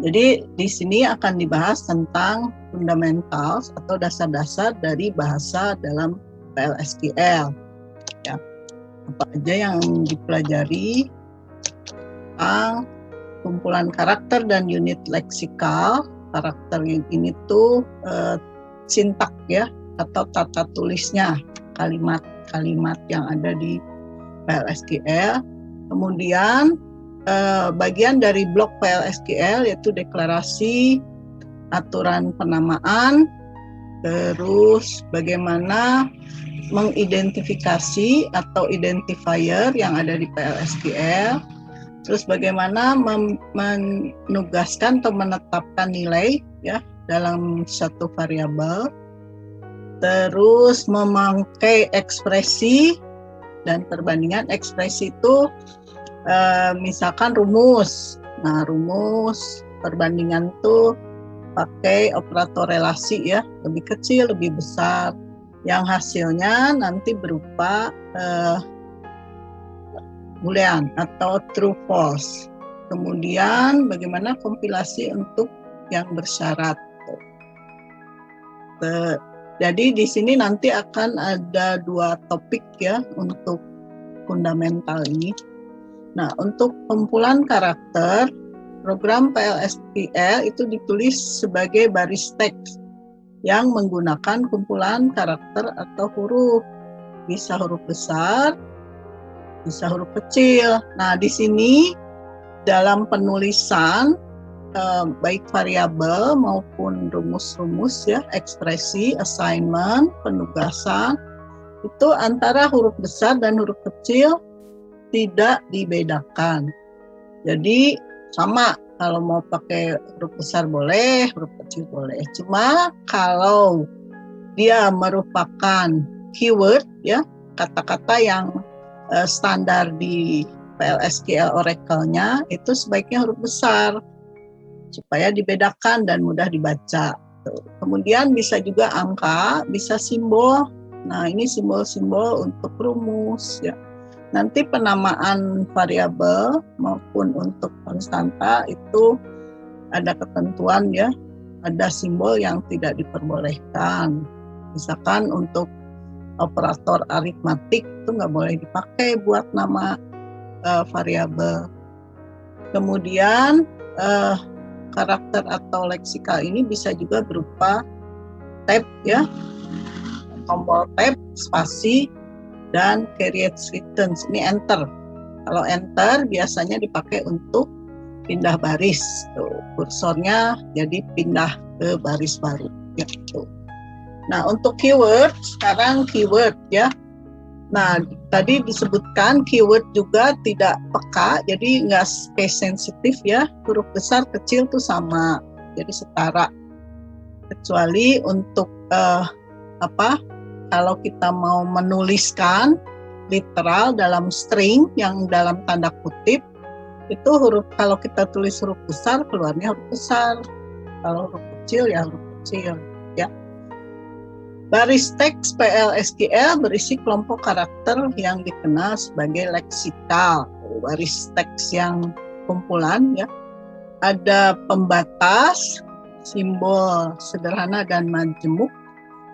Jadi di sini akan dibahas tentang fundamentals atau dasar-dasar dari bahasa dalam PLSQL. Ya, apa aja yang dipelajari tentang kumpulan karakter dan unit leksikal. Karakter ini tuh sintak ya, atau tata tulisnya, kalimat-kalimat yang ada di PLSQL. Kemudian bagian dari blok PLSQL yaitu deklarasi, aturan penamaan, terus bagaimana mengidentifikasi atau identifier yang ada di PLSQL, terus bagaimana menugaskan atau menetapkan nilai ya dalam satu variabel, terus memakai ekspresi dan perbandingan. Ekspresi itu misalkan rumus. Nah, rumus perbandingan itu pakai operator relasi ya, lebih kecil, lebih besar. Yang hasilnya nanti berupa boolean atau true false. Kemudian bagaimana kompilasi untuk yang bersyarat. Jadi di sini nanti akan ada 2 topik ya untuk fundamental ini. Nah, untuk kumpulan karakter, program PLSQL itu ditulis sebagai baris teks yang menggunakan kumpulan karakter atau huruf. Bisa huruf besar, bisa huruf kecil. Nah, di sini dalam penulisan baik variabel maupun rumus-rumus ya, ekspresi, assignment, penugasan, itu antara huruf besar dan huruf kecil tidak dibedakan. Jadi sama, kalau mau pakai huruf besar boleh, huruf kecil boleh. Cuma kalau dia merupakan keyword ya, kata-kata yang standar di PLSQL Oracle-nya itu sebaiknya huruf besar supaya dibedakan dan mudah dibaca. Kemudian bisa juga angka, bisa simbol. Nah, ini simbol-simbol untuk rumus ya. Nanti penamaan variabel maupun untuk konstanta itu ada ketentuan ya, ada simbol yang tidak diperbolehkan. Misalkan untuk operator aritmatik itu nggak boleh dipakai buat nama variabel. Kemudian karakter atau leksikal ini bisa juga berupa tab ya, tombol tab, spasi, dan create returns. Ini enter. Kalau enter biasanya dipakai untuk pindah baris. Tuh, kursornya jadi pindah ke baris baru. Ya, tuh. Nah, untuk keyword, sekarang keyword ya. Nah, tadi disebutkan keyword juga tidak peka, jadi nggak case sensitif ya. Huruf besar kecil tuh sama, jadi setara. Kecuali untuk kalau kita mau menuliskan literal dalam string yang dalam tanda kutip, itu kalau kita tulis huruf besar keluarnya huruf besar, kalau huruf kecil ya huruf kecil ya. Baris teks PLSQL berisi kelompok karakter yang dikenal sebagai leksikal. Baris teks yang kumpulan ya. Ada pembatas, simbol sederhana dan majemuk.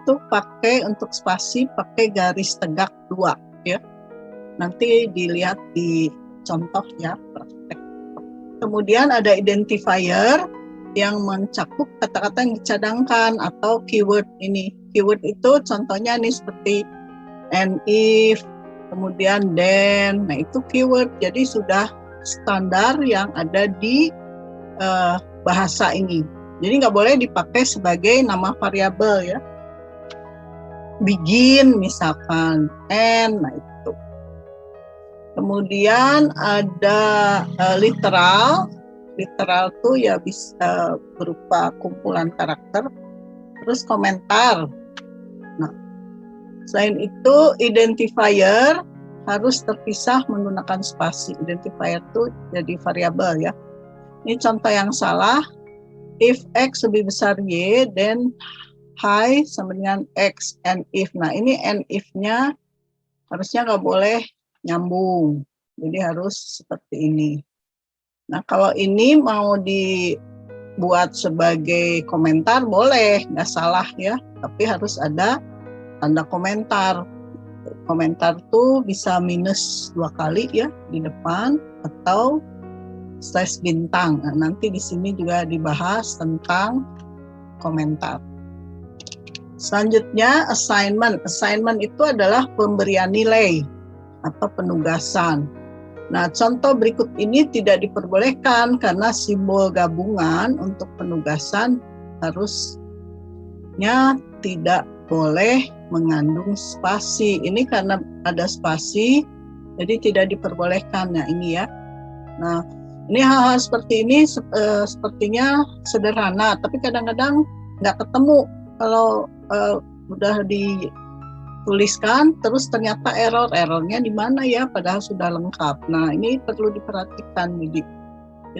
Itu pakai untuk spasi pakai garis tegak 2 ya. Nanti dilihat di contoh ya praktek. Kemudian ada identifier yang mencakup kata-kata yang dicadangkan atau keyword ini. Keyword itu contohnya nih seperti and if, kemudian then. Nah, itu keyword. Jadi sudah standar yang ada di bahasa ini. Jadi nggak boleh dipakai sebagai nama variabel ya. Begin misalkan, and, nah itu. Kemudian ada literal. Literal tuh ya bisa berupa kumpulan karakter. Terus komentar. Nah, selain itu identifier harus terpisah menggunakan spasi. Identifier itu jadi variabel ya. Ini contoh yang salah. If X lebih besar Y, then Y sama dengan X, and if. Nah, ini and if-nya harusnya nggak boleh nyambung. Jadi harus seperti ini. Nah, kalau ini mau buat sebagai komentar boleh, nggak salah ya, tapi harus ada tanda komentar. Komentar tuh bisa minus 2 kali ya di depan atau slash bintang. Nah, nanti di sini juga dibahas tentang komentar. Selanjutnya assignment. Assignment itu adalah pemberian nilai atau penugasan. Nah, contoh berikut ini tidak diperbolehkan karena simbol gabungan untuk penugasan harusnya tidak boleh mengandung spasi. Ini karena ada spasi, jadi tidak diperbolehkan. Nah, ini ya. Nah, ini hal-hal seperti ini sepertinya sederhana, tapi kadang-kadang nggak ketemu kalau udah dituliskan, terus ternyata errornya di mana ya, padahal sudah lengkap. Nah, ini perlu diperhatikan, Bidik.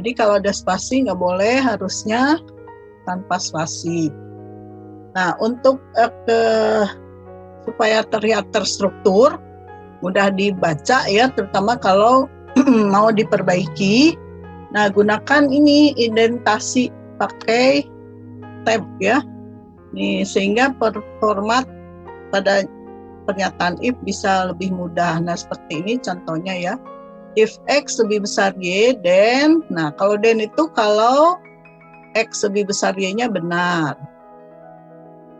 Jadi kalau ada spasi nggak boleh, harusnya tanpa spasi. Nah, untuk supaya terlihat terstruktur, mudah dibaca ya, terutama kalau mau diperbaiki. Nah, gunakan ini indentasi pakai tab ya. Nih, sehingga format pada pernyataan if bisa lebih mudah. Nah, seperti ini contohnya ya. If X lebih besar Y, then, nah kalau then itu kalau X lebih besar Y-nya benar.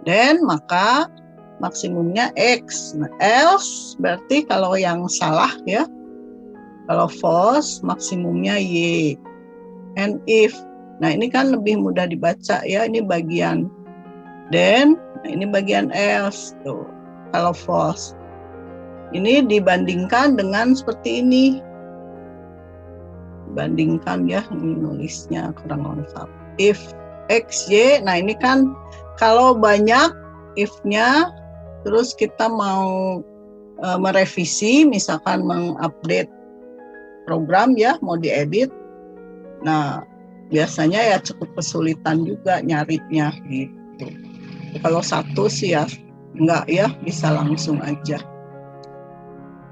Then, maka maksimumnya X. Nah, else berarti kalau yang salah ya. Kalau false, maksimumnya Y. And if, nah ini kan lebih mudah dibaca ya, ini bagian then, nah ini bagian else. Tuh, kalau false. Ini dibandingkan dengan seperti ini. Bandingkan ya, ini nulisnya kurang lengkap. If X, Y, nah ini kan kalau banyak if-nya, terus kita mau merevisi, misalkan mengupdate program ya, mau diedit. Nah, biasanya ya cukup kesulitan juga nyarinya gitu. Kalau satu sih ya enggak ya, bisa langsung aja.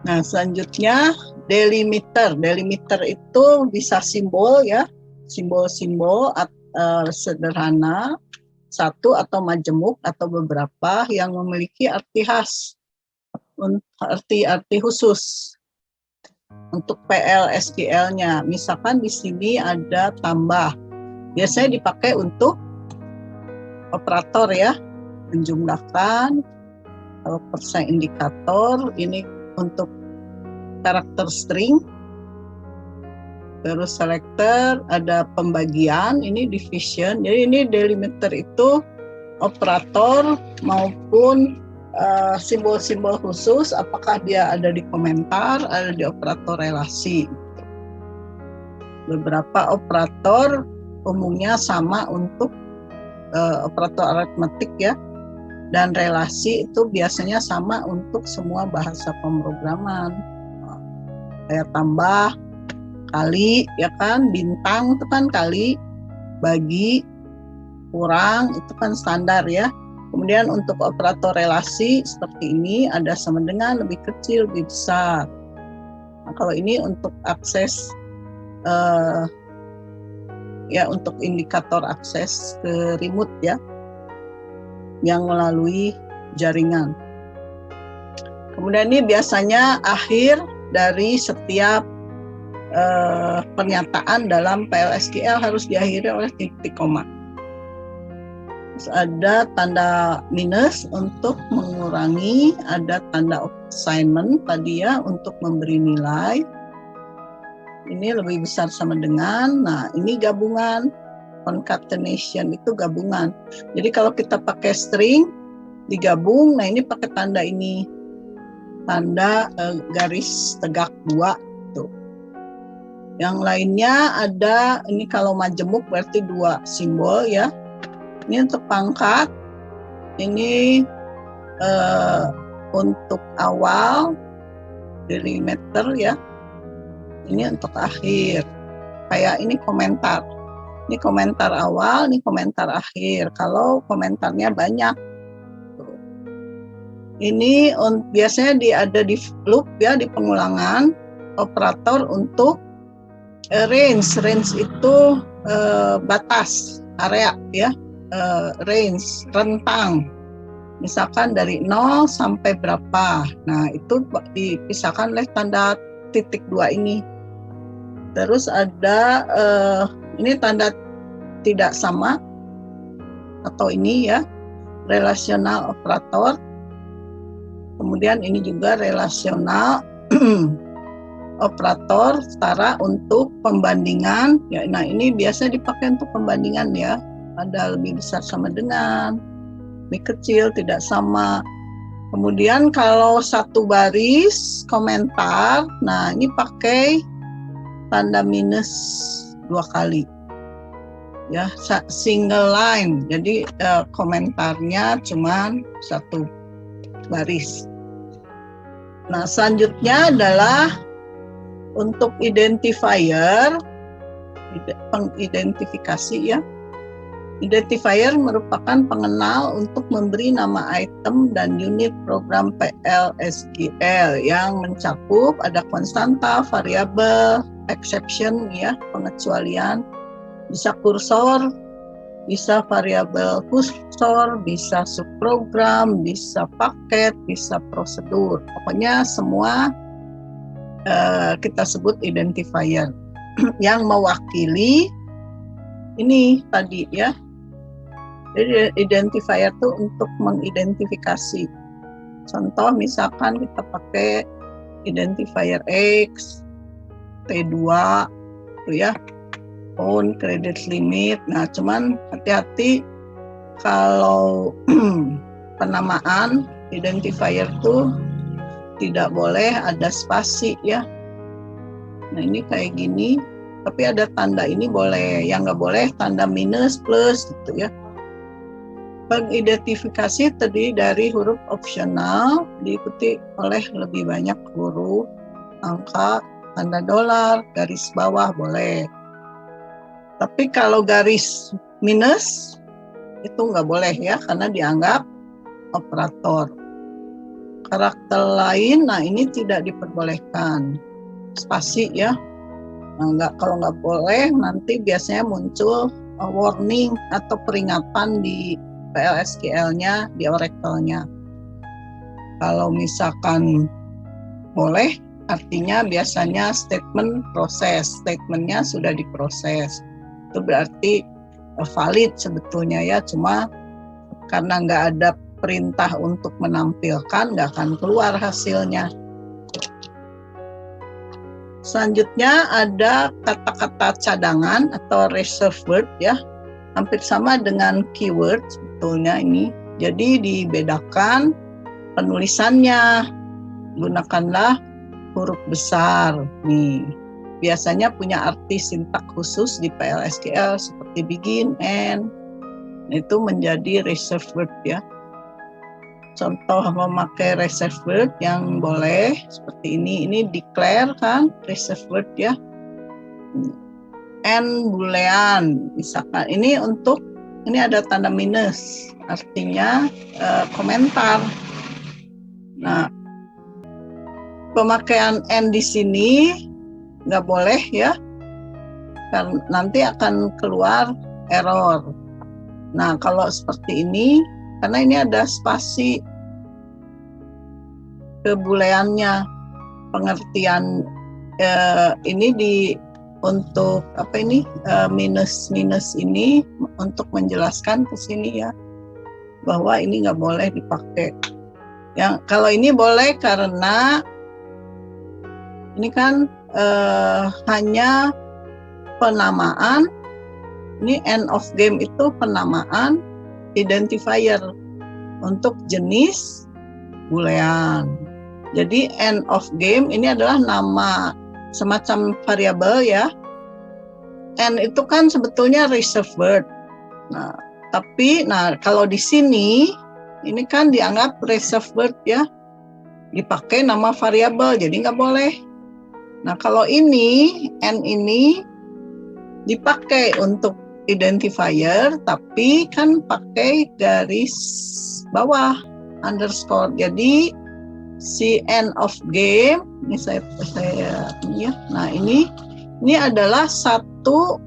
Nah, selanjutnya delimiter. Delimiter itu bisa simbol ya, simbol-simbol sederhana, satu atau majemuk atau beberapa yang memiliki arti khas, arti khusus untuk PLSQL-nya. Misalkan di sini ada tambah, biasanya dipakai untuk operator ya, menjumlahkan. Kalau persen indikator ini untuk karakter string. Terus selector ada pembagian, ini division. Jadi ini delimiter itu operator maupun simbol-simbol khusus, apakah dia ada di komentar, ada di operator relasi. Beberapa operator umumnya sama untuk operator aritmetik ya, dan relasi itu biasanya sama untuk semua bahasa pemrograman. Kayak tambah, kali ya kan, bintang itu kan kali, bagi, kurang itu kan standar ya. Kemudian untuk operator relasi seperti ini ada sama dengan, lebih kecil, lebih besar. Nah, kalau ini untuk akses ya, untuk indikator akses ke remote ya, yang melalui jaringan. Kemudian ini biasanya akhir dari setiap pernyataan dalam PLSQL harus diakhiri oleh titik koma. Terus ada tanda minus untuk mengurangi, ada tanda assignment tadi ya untuk memberi nilai. Ini lebih besar sama dengan, nah ini gabungan. Concatenation itu gabungan. Jadi kalau kita pakai string digabung, nah ini pakai tanda ini, tanda garis tegak 2 tuh. Yang lainnya ada, ini kalau majemuk berarti 2 simbol ya. Ini untuk pangkat, ini untuk awal delimiter ya. Ini untuk akhir. Kayak ini komentar. Ini komentar awal, ini komentar akhir. Kalau komentarnya banyak. Ini biasanya ada di loop ya, di pengulangan operator untuk range. Range itu batas. area ya, range, rentang. Misalkan dari 0 sampai berapa. Nah, itu dipisahkan oleh tanda titik 2 ini. Terus ada ini tanda tidak sama atau ini ya, relasional operator. Kemudian ini juga relasional operator setara untuk pembandingan ya. Nah, ini biasa dipakai untuk pembandingan ya, ada lebih besar sama dengan, lebih kecil tidak sama. Kemudian kalau satu baris komentar, nah ini pakai tanda minus 2 kali ya, single line, jadi komentarnya cuman satu baris. Nah, selanjutnya adalah untuk identifier, pengidentifikasi ya. Identifier merupakan pengenal untuk memberi nama item dan unit program PLSQL yang mencakup ada konstanta, variabel, exception ya, pengecualian, bisa kursor, bisa variabel kursor, bisa subprogram, bisa paket, bisa prosedur. Pokoknya semua kita sebut identifier yang mewakili ini tadi ya. Jadi identifier itu untuk mengidentifikasi. Contoh misalkan kita pakai identifier X, T2 itu ya, phone, credit limit. Nah, cuman hati-hati kalau penamaan identifier itu tidak boleh ada spasi ya. Nah, ini kayak gini, tapi ada tanda ini boleh, yang nggak boleh tanda minus, plus gitu ya. Pengidentifikasi terdiri dari huruf opsional diikuti oleh lebih banyak huruf, angka, tanda dolar, garis bawah boleh. Tapi kalau garis minus itu nggak boleh ya, karena dianggap operator. Karakter lain, nah ini tidak diperbolehkan. Spasi ya, nah, kalau nggak boleh nanti biasanya muncul warning atau peringatan di PLSQL-nya, di Oracle-nya. Kalau misalkan boleh, artinya biasanya statement proses, statementnya sudah diproses. Itu berarti valid sebetulnya ya, cuma karena nggak ada perintah untuk menampilkan, nggak akan keluar hasilnya. Selanjutnya ada kata-kata cadangan atau reserve word ya, hampir sama dengan keyword sebetulnya ini. Jadi dibedakan penulisannya, gunakanlah huruf besar nih. Biasanya punya arti sintak khusus di PLSQL seperti begin, end. Itu menjadi reserve word ya. Contoh memakai reserve word yang boleh seperti ini declare kan, reserve word ya. And boolean misalkan ini untuk, ini ada tanda minus, artinya komentar. Nah, pemakaian and di sini nggak boleh ya, karena nanti akan keluar error. Nah, kalau seperti ini, karena ini ada spasi kebuleannya, pengertian ini untuk apa ini minus ini untuk menjelaskan ke sini ya, bahwa ini nggak boleh dipakai. Yang kalau ini boleh karena ini kan hanya penamaan. Ini end of game itu penamaan identifier untuk jenis boolean. Jadi end of game ini adalah nama semacam variabel ya. End itu kan sebetulnya reserve word. Nah, tapi kalau di sini ini kan dianggap reserve word ya, dipakai nama variabel, jadi nggak boleh. Nah, kalau ini end ini dipakai untuk identifier, tapi kan pakai garis bawah underscore. Jadi si end of game ini saya ini ya. Nah, ini adalah satu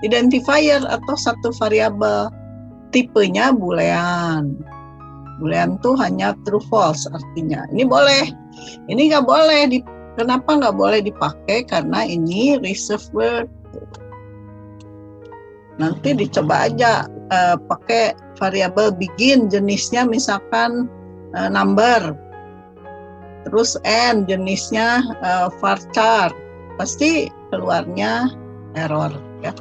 identifier atau satu variabel. Tipenya boolean. Boolean tuh hanya true false artinya. Ini boleh, ini nggak boleh. Kenapa nggak boleh dipakai? Karena ini reserved word. Nanti dicoba aja pakai variabel begin, jenisnya misalkan number, terus n jenisnya varchar, pasti keluarnya error ya,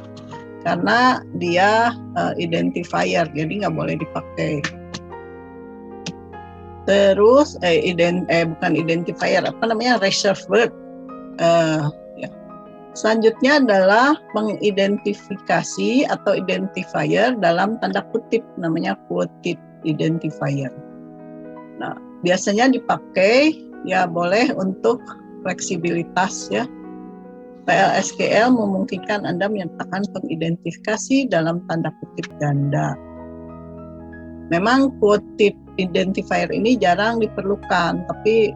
karena dia identifier, jadi nggak boleh dipakai. Terus bukan identifier, apa namanya, reserved word. Ya. Selanjutnya adalah mengidentifikasi atau identifier dalam tanda kutip, namanya quoted identifier. Nah, biasanya dipakai ya boleh untuk fleksibilitas ya. PLSQL memungkinkan Anda menyertakan pengidentifikasi dalam tanda kutip ganda. Memang quoted identifier ini jarang diperlukan, tapi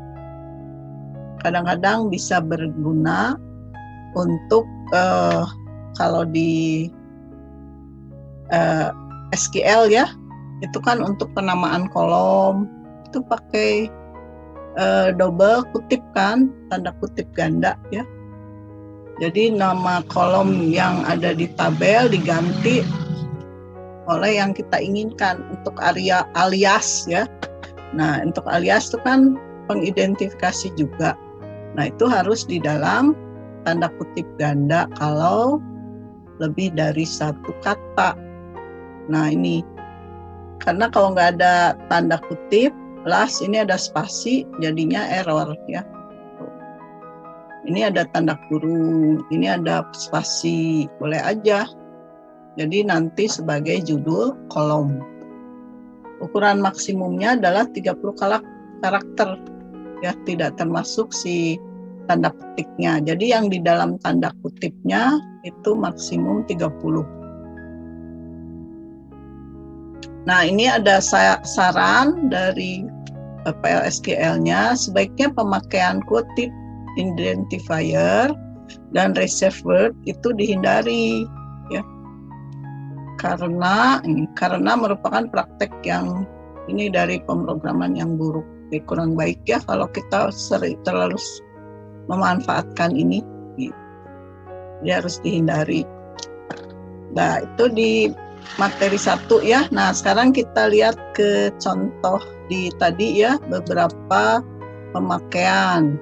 kadang-kadang bisa berguna untuk kalau di SQL ya, itu kan untuk penamaan kolom itu pakai double kutip kan, tanda kutip ganda ya. Jadi nama kolom yang ada di tabel diganti oleh yang kita inginkan untuk area alias ya. Nah, untuk alias itu kan pengidentifikasi juga. Nah, itu harus di dalam tanda kutip ganda kalau lebih dari satu kata. Nah, ini karena kalau nggak ada tanda kutip plus ini ada spasi, jadinya error ya. Ini ada tanda kurung, ini ada spasi, boleh aja. Jadi nanti sebagai judul kolom. Ukuran maksimumnya adalah 30 karakter ya, tidak termasuk si tanda petiknya. Jadi yang di dalam tanda kutipnya itu maksimum 30. Nah, ini ada saran dari PLSQL-nya, sebaiknya pemakaian quoted identifier dan reserved word itu dihindari ya. Karena merupakan praktek yang ini dari pemrograman yang buruk, kurang baik ya kalau kita terlalu memanfaatkan ini, dia harus dihindari. Nah, itu di materi 1 ya. Nah, sekarang kita lihat ke contoh di tadi ya, beberapa pemakaian.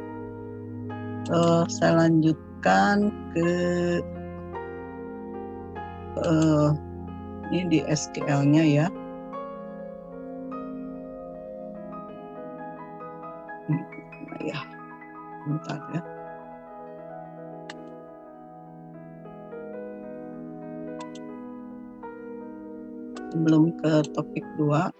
Saya lanjutkan ke ini di SQL-nya ya. Ya, bentar ya. Sebelum ke topik 2.